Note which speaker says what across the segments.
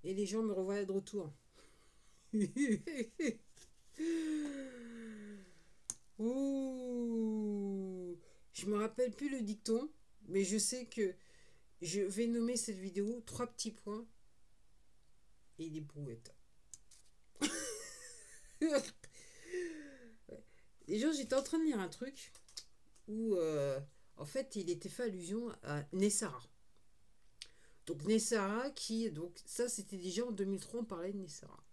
Speaker 1: Et les gens me revoient de retour. Ouh. Je me rappelle plus le dicton, mais je sais que je vais nommer cette vidéo trois petits points et des brouettes. Déjà, j'étais en train de lire un truc où, en fait, il était fait allusion à Nessara. Donc, Nessara, donc, ça, c'était déjà en 2003, on parlait de Nessara.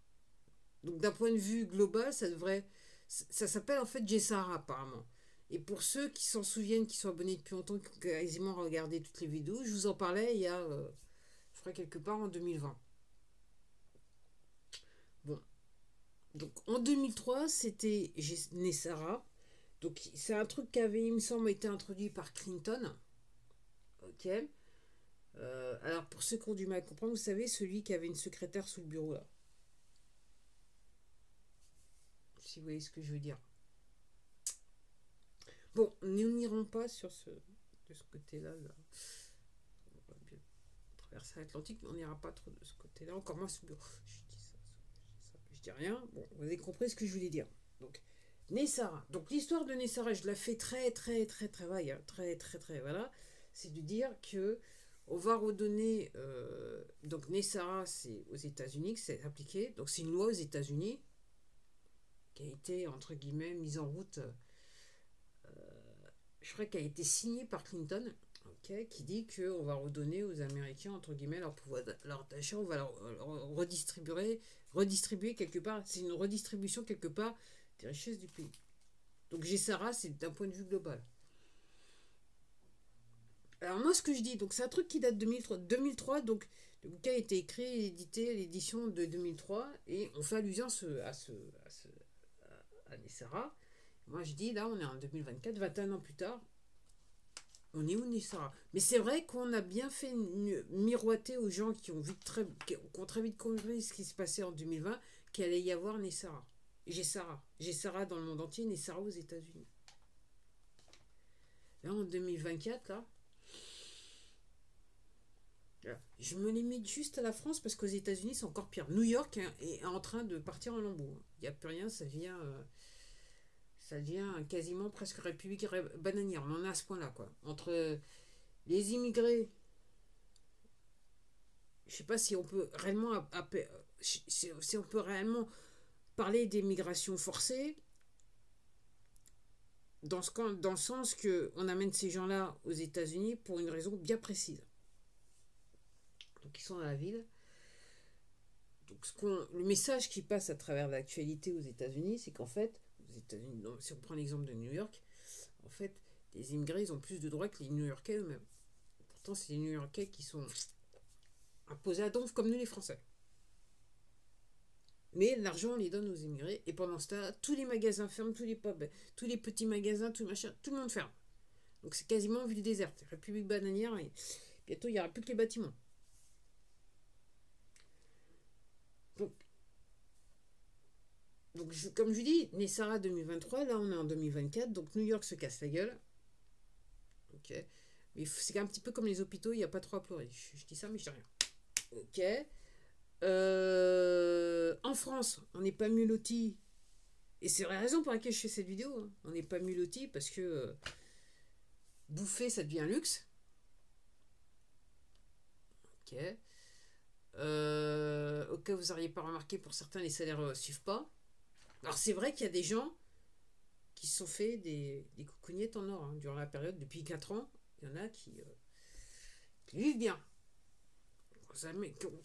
Speaker 1: Donc, d'un point de vue global, ça devrait. Ça s'appelle en fait Jessara, apparemment. Et pour ceux qui s'en souviennent, qui sont abonnés depuis longtemps, qui ont quasiment regardé toutes les vidéos, je vous en parlais il y a, je crois, quelque part en 2020. Bon, donc en 2003, c'était Nessara. Donc, c'est un truc qui avait, il me semble, été introduit par Clinton. Ok. Alors, pour ceux qui ont du mal à comprendre, vous savez, celui qui avait une secrétaire sous le bureau, là. Si vous voyez ce que je veux dire. Bon, nous n'irons pas sur de ce côté-là. Là. On va bien traverser l'Atlantique, mais on n'ira pas trop de ce côté-là. Encore moins sous le bureau. Je dis rien. Bon, vous avez compris ce que je voulais dire. Donc, Nessara. Donc, l'histoire de Nessara, je la fais très vague. Hein, très, voilà. C'est de dire que on va redonner. Donc, Nessara, c'est aux États-Unis que c'est appliqué. Donc, c'est une loi aux États-Unis qui a été, entre guillemets, mise en route. Je crois qu'elle a été signée par Clinton. Okay, qui dit qu'on va redonner aux Américains, entre guillemets, leur pouvoir leur d'achat, on va leur redistribuer quelque part. C'est une redistribution quelque part des richesses du pays. Donc Gessara, c'est d'un point de vue global. Alors moi, ce que je dis, donc c'est un truc qui date de 2003, donc le bouquin a été écrit et édité à l'édition de 2003, et on fait allusion à Nessara. Moi, je dis, là, on est en 2024, 21 ans plus tard, on est où Nessara? Mais c'est vrai qu'on a bien fait miroiter aux gens qui ont, qui ont très vite compris ce qui se passait en 2020, qu'il allait y avoir Nessara. Gessara dans le monde entier, Nessara aux États-Unis. Là, en 2024, là, je me limite juste à la France parce qu'aux États-Unis, c'est encore pire. New York est en train de partir en lambeaux. Il n'y a plus rien, ça devient quasiment presque république bananière. On en est à ce point-là, quoi. Entre les immigrés, je ne sais pas si on peut réellement si on peut réellement parler des migrations forcées dans le sens que on amène ces gens-là aux États-Unis pour une raison bien précise. Donc ils sont dans la ville. Donc le message qui passe à travers l'actualité aux États-Unis, c'est qu'en fait, aux États-Unis, si on prend l'exemple de New York, en fait, les immigrés ils ont plus de droits que les New-Yorkais eux-mêmes. Pourtant, c'est les New-Yorkais qui sont imposés à donf comme nous les Français. Mais l'argent, on les donne aux immigrés. Et pendant ce temps, tous les magasins ferment, tous les pubs, tous les petits magasins, tout le monde ferme. Donc c'est quasiment ville déserte. République bananière, et bientôt il n'y aura plus que les bâtiments. Donc, comme je dis, Nessara 2023, là on est en 2024, donc New York se casse la gueule. Ok. Mais c'est un petit peu comme les hôpitaux, il n'y a pas trop à pleurer. Je dis ça, mais je dis rien. Ok. En France, on n'est pas mieux lotis. Et c'est la raison pour laquelle je fais cette vidéo. Hein. On n'est pas mieux lotis parce que bouffer, ça devient un luxe. Ok. Ok, vous n'auriez pas remarqué, pour certains, les salaires ne suivent pas. Alors, c'est vrai qu'il y a des gens qui se sont fait des coucougnettes en or hein, durant la période, depuis 4 ans. Il y en a qui vivent bien.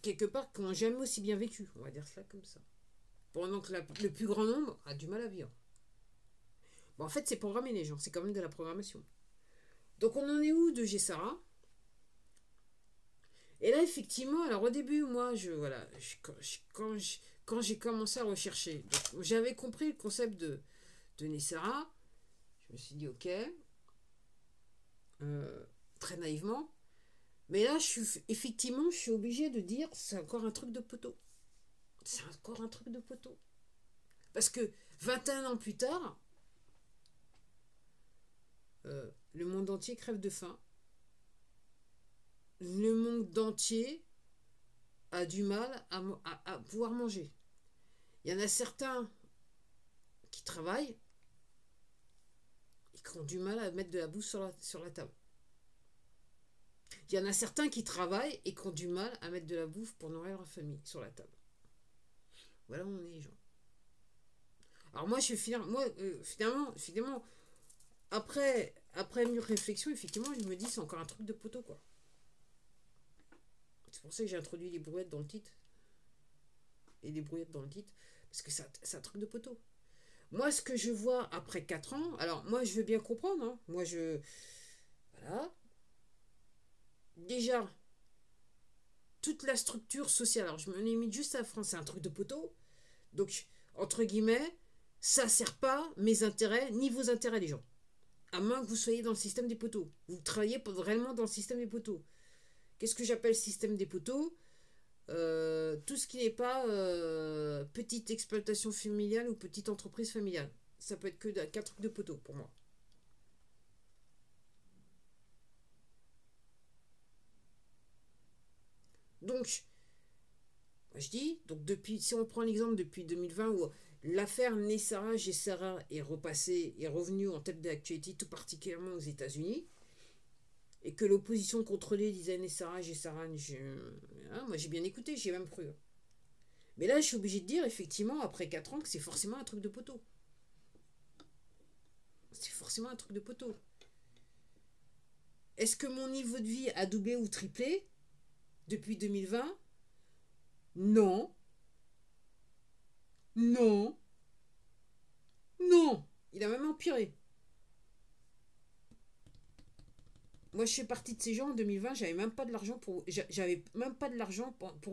Speaker 1: Quelque part, qui n'ont jamais aussi bien vécu. On va dire cela comme ça. Pendant que le plus grand nombre a du mal à vivre. Bon, en fait, c'est programmer les gens. C'est quand même de la programmation. Donc, on en est où de Gessara? Et là, effectivement, alors au début, moi, quand j'ai commencé à rechercher, j'avais compris le concept de Nessara. Je me suis dit, ok, très naïvement. Mais là, effectivement, je suis obligée de dire, c'est encore un truc de poteau. C'est encore un truc de poteau. Parce que 21 ans plus tard, le monde entier crève de faim. Le monde entier a du mal à pouvoir manger. Il y en a certains qui travaillent et qui ont du mal à mettre de la bouffe sur la table. Il y en a certains qui travaillent et qui ont du mal à mettre de la bouffe pour nourrir leur famille sur la table. Voilà où on est les gens. Alors moi, finalement, après mûre réflexion, effectivement, je me dis c'est encore un truc de poteau, quoi. C'est pour ça que j'ai introduit les brouettes dans le titre. Et les brouettes dans le titre. Parce que c'est un truc de poteau. Moi, ce que je vois après 4 ans, alors moi, je veux bien comprendre. Hein. Moi, voilà. Déjà, toute la structure sociale, alors je me limite juste à la France, c'est un truc de poteau. Donc, entre guillemets, ça ne sert pas mes intérêts, ni vos intérêts, les gens. À moins que vous soyez dans le système des poteaux. Vous travaillez réellement dans le système des poteaux. Qu'est-ce que j'appelle système des poteaux ? Tout ce qui n'est pas petite exploitation familiale ou petite entreprise familiale. Ça peut être qu'un truc de poteau pour moi. Donc, je dis, donc si on prend l'exemple depuis 2020 où l'affaire Nessara Gessara est revenue en tête de l'actualité, tout particulièrement aux États-Unis, et que l'opposition contrôlée disait Nessara Gessara, moi j'ai bien écouté, j'ai même cru. Mais là, je suis obligé de dire, effectivement, après 4 ans, que c'est forcément un truc de poteau. C'est forcément un truc de poteau. Est-ce que mon niveau de vie a doublé ou triplé depuis 2020 ? Non. Non. Non. Il a même empiré. Moi, je fais partie de ces gens en 2020, j'avais même pas de l'argent pour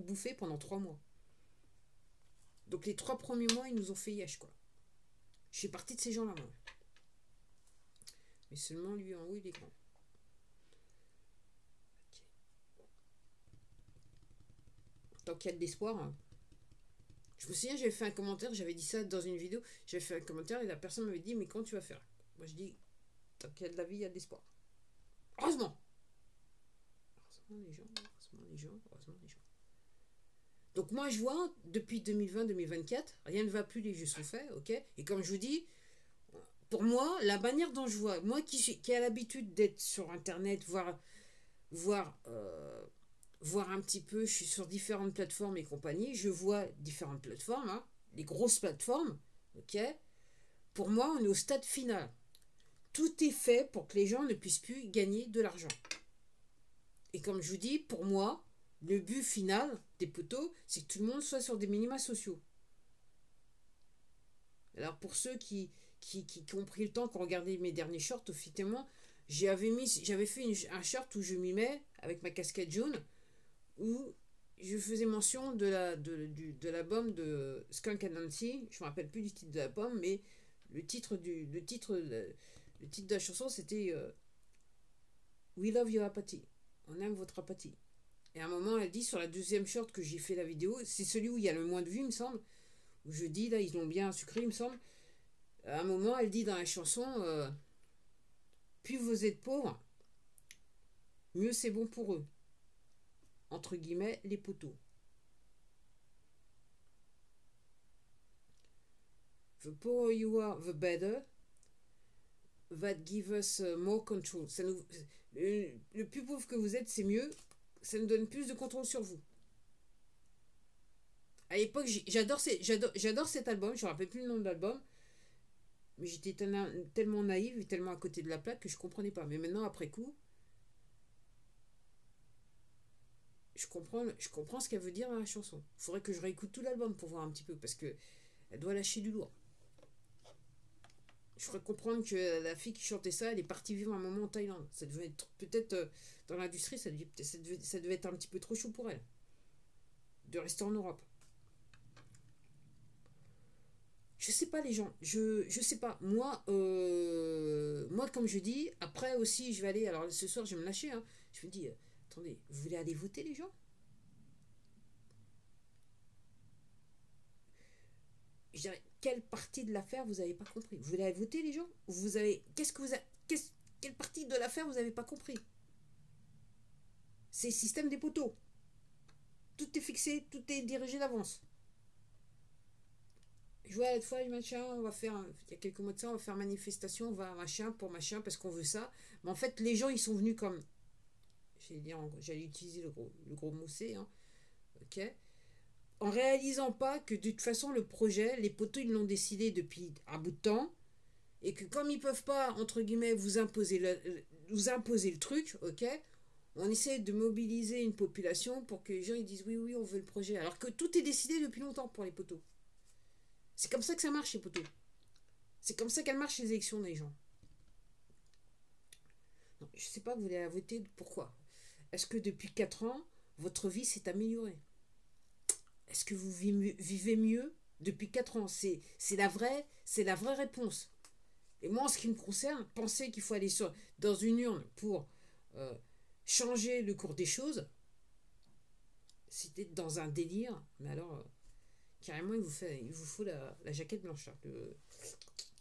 Speaker 1: bouffer pendant 3 mois. Donc les 3 premiers mois, ils nous ont fait yesh, quoi. Je fais partie de ces gens-là, moi. Mais seulement lui en haut, il est grand. Tant qu'il y a de l'espoir. Hein. Je me souviens, j'avais fait un commentaire, j'avais dit ça dans une vidéo, j'avais fait un commentaire et la personne m'avait dit, mais quand tu vas faire ? Moi, je dis, tant qu'il y a de la vie, il y a de l'espoir. Heureusement. Heureusement les gens. Donc moi, je vois, depuis 2020-2024, rien ne va plus, les jeux sont faits, ok ? Et comme je vous dis, pour moi, la manière dont je vois, moi qui a l'habitude d'être sur Internet, voir un petit peu, je suis sur différentes plateformes et compagnie, je vois différentes plateformes, hein, les grosses plateformes, ok ? Pour moi, on est au stade final. Tout est fait pour que les gens ne puissent plus gagner de l'argent. Et comme je vous dis, pour moi, le but final des poteaux, c'est que tout le monde soit sur des minima sociaux. Alors pour ceux qui ont pris le temps, qui ont regardé mes derniers shorts, effectivement, j'avais fait un short où je m'y mets avec ma casquette jaune, où je faisais mention de l'album de Skunk Anansi. Je ne me rappelle plus du titre de l'album, mais le titre de la chanson, c'était We love your apathy. On aime votre apathie. Et à un moment, elle dit sur la deuxième short que j'ai fait la vidéo, c'est celui où il y a le moins de vues, il me semble, où je dis, là, ils l'ont bien sucré, il me semble. À un moment, elle dit dans la chanson, plus vous êtes pauvres, mieux c'est bon pour eux. Entre guillemets, les poteaux. The poorer you are, the better. That give us more control. Le plus pauvre que vous êtes, c'est mieux. Ça nous donne plus de contrôle sur vous. À l'époque, j'adore cet album. Je ne me rappelle plus le nom de l'album. Mais j'étais tellement naïve et tellement à côté de la plaque que je ne comprenais pas. Mais maintenant, après coup, je comprends ce qu'elle veut dire dans la chanson. Il faudrait que je réécoute tout l'album pour voir un petit peu. Parce que elle doit lâcher du lourd. Je ferais comprendre que la fille qui chantait ça, elle est partie vivre un moment en Thaïlande. Ça devait être peut-être dans l'industrie, ça devait être un petit peu trop chaud pour elle de rester en Europe. Je sais pas les gens, je sais pas. Moi, comme je dis, après aussi je vais aller. Alors ce soir je vais me lâcher. Hein, je me dis, attendez, vous voulez aller voter les gens ? Je dirais, quelle partie de l'affaire vous n'avez pas compris ? Vous voulez aller voter les gens ? Quelle partie de l'affaire vous n'avez pas compris ? C'est le système des poteaux. Tout est fixé, tout est dirigé d'avance. Je vois à la fois, machin, on va faire, il y a quelques mois de ça, on va faire manifestation, on va machin pour machin, parce qu'on veut ça. Mais en fait, les gens, ils sont venus comme, j'allais utiliser le gros mot C, hein, ok, en réalisant pas que de toute façon, le projet, les poteaux, ils l'ont décidé depuis un bout de temps, et que comme ils peuvent pas, entre guillemets, vous imposer le truc, ok, on essaie de mobiliser une population pour que les gens ils disent oui, oui, on veut le projet, alors que tout est décidé depuis longtemps pour les poteaux. C'est comme ça que ça marche, les poteaux. C'est comme ça qu'elles marchent les élections des gens. Non, je sais pas, vous allez voter pourquoi. Est-ce que depuis 4 ans, votre vie s'est améliorée? Est-ce que vous vivez mieux depuis 4 ans? C'est la vraie réponse. Et moi, en ce qui me concerne, penser qu'il faut aller dans une urne pour euh, changer le cours des choses, c'était dans un délire. Mais alors, carrément, il vous faut la jaquette blanche, là,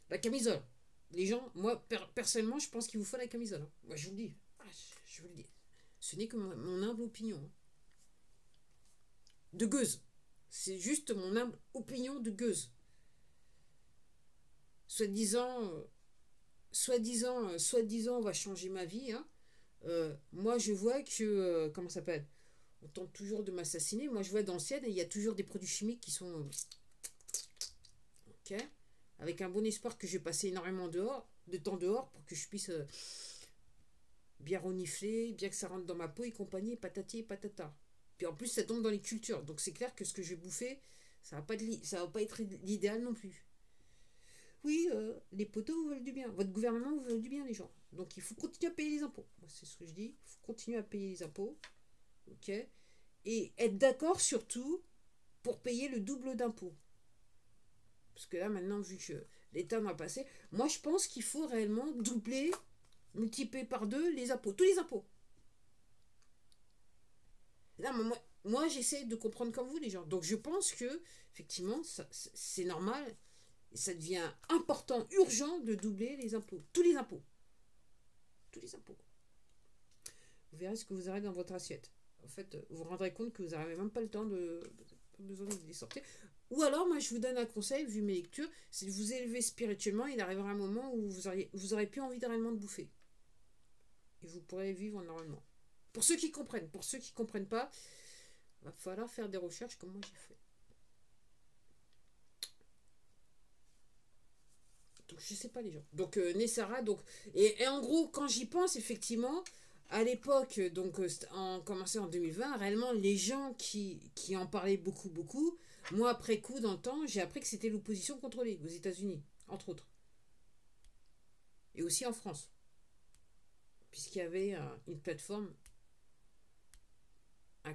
Speaker 1: la camisole. Les gens, moi, personnellement, je pense qu'il vous faut la camisole. Hein. Moi, je vous le dis. Je vous le dis. Ce n'est que mon humble opinion. Hein. De gueuse. C'est juste mon humble opinion de gueuse. Soi-disant, on va changer ma vie. Hein. Moi, je vois que, comment ça s'appelle? On tente toujours de m'assassiner. Moi, je vois dans le ciel, il y a toujours des produits chimiques qui sont... ok, avec un bon espoir que je vais passer énormément de temps dehors pour que je puisse bien renifler, bien que ça rentre dans ma peau et compagnie, patati et patata. Puis en plus, ça tombe dans les cultures. Donc c'est clair que ce que je vais bouffer, ça va pas être l'idéal non plus. Oui, les poteaux vous veulent du bien. Votre gouvernement vous veut du bien, les gens. Donc il faut continuer à payer les impôts. Moi, c'est ce que je dis. Il faut continuer à payer les impôts. Ok. Et être d'accord surtout pour payer le double d'impôts. Parce que là, maintenant, vu que l'État m'a passé, moi, je pense qu'il faut réellement doubler, multiplier par 2 les impôts. Tous les impôts. Là, moi j'essaie de comprendre comme vous, les gens. Donc, je pense que, effectivement, c'est normal. Et ça devient important, urgent de doubler les impôts. Tous les impôts. Tous les impôts. Vous verrez ce que vous aurez dans votre assiette. En fait, vous vous rendrez compte que vous n'avez même pas le temps besoin de les sortir. Ou alors, moi, je vous donne un conseil, vu mes lectures, c'est de vous élever spirituellement. Il arrivera un moment où vous aurez plus envie réellement de bouffer. Et vous pourrez vivre normalement. Pour ceux qui comprennent. Pour ceux qui ne comprennent pas, il va falloir faire des recherches comme moi j'ai fait. Donc, je sais pas, les gens. Donc, Nessara, donc... Et en gros, quand j'y pense, effectivement, à l'époque, donc, en commençait en 2020, réellement, les gens qui en parlaient beaucoup, beaucoup, moi, après coup, dans le temps, j'ai appris que c'était l'opposition contrôlée aux États-Unis, entre autres. Et aussi en France. Puisqu'il y avait une plateforme, un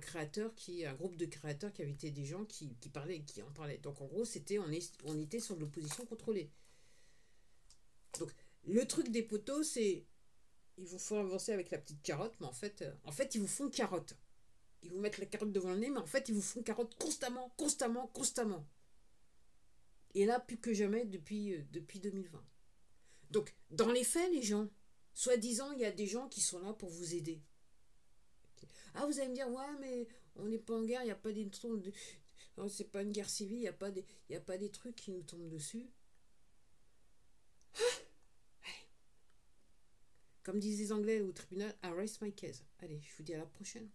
Speaker 1: groupe de créateurs qui invitait des gens qui parlaient, qui en parlaient. Donc, en gros, on était sur l'opposition contrôlée. Donc, le truc des poteaux, c'est... Il vous faut avancer avec la petite carotte, mais en fait, ils vous font carotte. Ils vous mettent la carotte devant le nez, mais en fait, ils vous font carotte constamment, constamment, constamment. Et là, plus que jamais, depuis 2020. Donc, dans les faits, les gens, soi-disant, il y a des gens qui sont là pour vous aider. Ah, vous allez me dire, ouais, mais on n'est pas en guerre, il n'y a pas des trucs... Non, c'est pas une guerre civile, il n'y a pas des trucs qui nous tombent dessus. Comme disent les Anglais au tribunal, I rest my case. Allez, je vous dis à la prochaine.